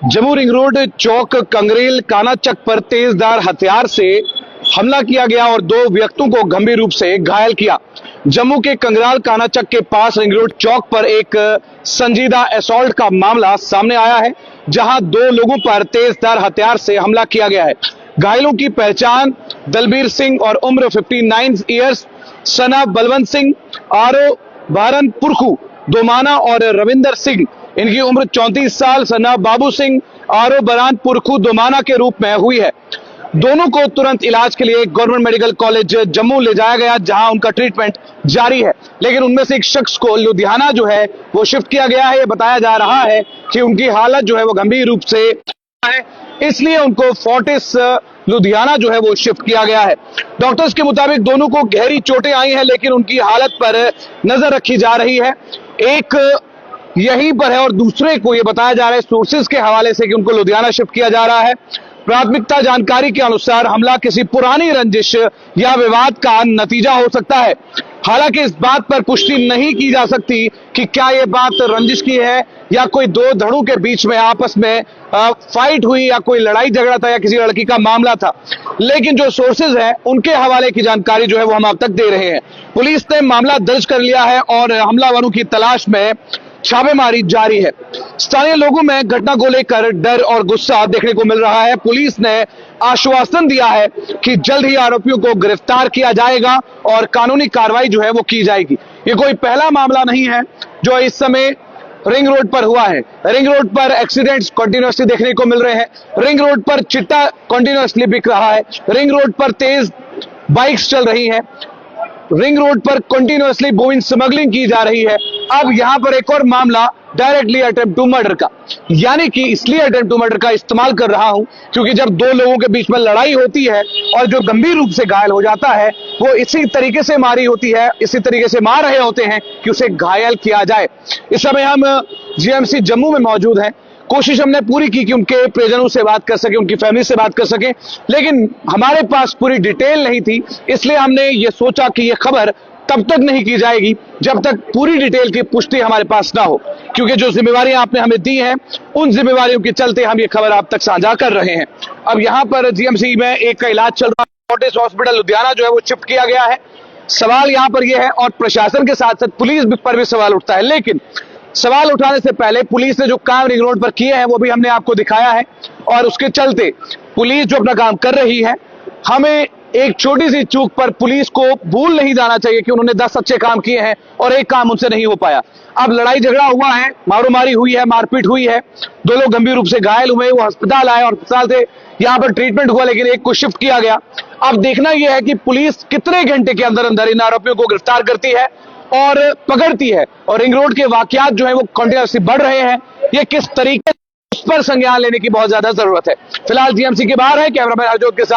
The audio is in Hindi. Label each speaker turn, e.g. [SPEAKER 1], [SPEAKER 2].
[SPEAKER 1] जम्मू रिंग रोड चौक कंगरेल कानाचक पर तेजधार हथियार से हमला किया गया और दो व्यक्तियों को गंभीर रूप से घायल किया। जम्मू के कंगराल कानाचक के पास रिंग रोड चौक पर एक संजीदा असॉल्ट का मामला सामने आया है, जहां दो लोगों पर तेजधार हथियार से हमला किया गया है। घायलों की पहचान दलबीर सिंह और उम्र 59 ईयर्स, सना बलवंत सिंह, आरो भारन पुरखू दोमाना और रविंदर सिंह, इनकी उम्र 34 साल, सना बाबू सिंह, आरो बरान पुरखू दोमाना के रूप में हुई है। दोनों को तुरंत इलाज के लिए गवर्नमेंट मेडिकल कॉलेज जम्मू ले जाया गया, जहां उनका ट्रीटमेंट जारी है। लेकिन उनमें से एक शख्स को लुधियाना जो है वो शिफ्ट किया गया है। ये बताया जा रहा है कि उनकी हालत जो है वो गंभीर रूप से है, इसलिए उनको फोर्टिस लुधियाना जो है वो शिफ्ट किया गया है। डॉक्टर्स के मुताबिक दोनों को गहरी चोटें आई हैं, लेकिन उनकी हालत पर नजर रखी जा रही है। एक यहीं पर है और दूसरे को ये बताया जा रहा है सोर्सेज के हवाले से कि उनको लुधियाना शिफ्ट किया जा रहा है। प्राथमिकता जानकारी के अनुसार हमला किसी पुरानी रंजिश या विवाद का नतीजा हो सकता है। हालांकि इस बात पर पुष्टि नहीं की जा सकती कि क्या यह बात रंजिश की है या कोई दो धड़ों के बीच में आपस में फाइट हुई या कोई लड़ाई झगड़ा था या किसी लड़की का मामला था। लेकिन जो सोर्सेज हैं उनके हवाले की जानकारी जो है वो हम अब तक दे रहे हैं। पुलिस ने मामला दर्ज कर लिया है और हमलावरों की तलाश में छापेमारी जारी है। स्थानीय लोगों में घटना को लेकर डर और गुस्सा देखने को मिल रहा है। पुलिस ने आश्वासन दिया है कि जल्द ही आरोपियों को गिरफ्तार किया जाएगा और कानूनी कार्रवाई जो है वो की जाएगी। ये कोई पहला मामला नहीं है जो इस समय रिंग रोड पर हुआ है। रिंग रोड पर एक्सीडेंट्स कंटिन्यूअसली देखने को मिल रहे हैं। रिंग रोड पर चिट्टा कंटिन्यूअसली बिक रहा है। रिंग रोड पर तेज बाइक्स चल रही हैं। रिंग रोड पर कंटिन्यूअसली बोइन स्मगलिंग की जा रही है। अब यहां पर एक और मामला डायरेक्टली अटेम्प्ट टू मर्डर का, यानी कि इसलिए अटेम्प्ट टू मर्डर का इस्तेमाल कर रहा हूं क्योंकि जब दो लोगों के बीच में लड़ाई होती है और जो गंभीर रूप से घायल हो जाता है वो इसी तरीके से मारी होती है, इसी तरीके से मार रहे होते हैं कि उसे घायल किया जाए। इस समय हम जीएमसी जम्मू में मौजूद हैं। कोशिश हमने पूरी की कि उनके परिजनों से बात कर सके, उनकी फैमिली से बात कर सके, लेकिन हमारे पास पूरी डिटेल नहीं थी। इसलिए हमने ये सोचा कि ये खबर तब तक नहीं की जाएगी जब तक पूरी डिटेल की पुष्टि हमारे पास ना हो, क्योंकि जो जिम्मेवारियां आपने हमें दी हैं उन जिम्मेवारियों के चलते हम ये खबर आप तक साझा कर रहे हैं। अब यहां पर जीएमसी में एक का इलाज चल रहा है। फोर्टिस हॉस्पिटल लुधियाना जो है वो शिफ्ट किया गया है। सवाल यहां पर यह है और प्रशासन के साथ साथ पुलिस पर भी सवाल उठता है, लेकिन सवाल उठाने से पहले पुलिस ने जो काम रिंग रोड पर किए हैं वो भी हमने आपको दिखाया है और उसके चलते पुलिस जो अपना काम कर रही है, हमें एक छोटी सी चूक पर पुलिस को भूल नहीं जाना चाहिए कि उन्होंने 10 अच्छे काम किए हैं और एक काम उनसे नहीं हो पाया। अब लड़ाई झगड़ा हुआ है, मारोमारी हुई है, मारपीट हुई है, दो लोग गंभीर रूप से घायल हुए, वो अस्पताल आए और अस्पताल से यहां पर ट्रीटमेंट हुआ, लेकिन एक को शिफ्ट किया गया। अब देखना यह है कि पुलिस कितने घंटे के अंदर अंदर इन आरोपियों को गिरफ्तार करती है और पकड़ती है। और रिंग रोड के वाकयात जो है वो कंटिन्यूअसली बढ़ रहे हैं, ये किस तरीके उस पर संज्ञान लेने की बहुत ज्यादा जरूरत है। फिलहाल जीएमसी के बाहर है कैमरामैन हरजोत के साथ।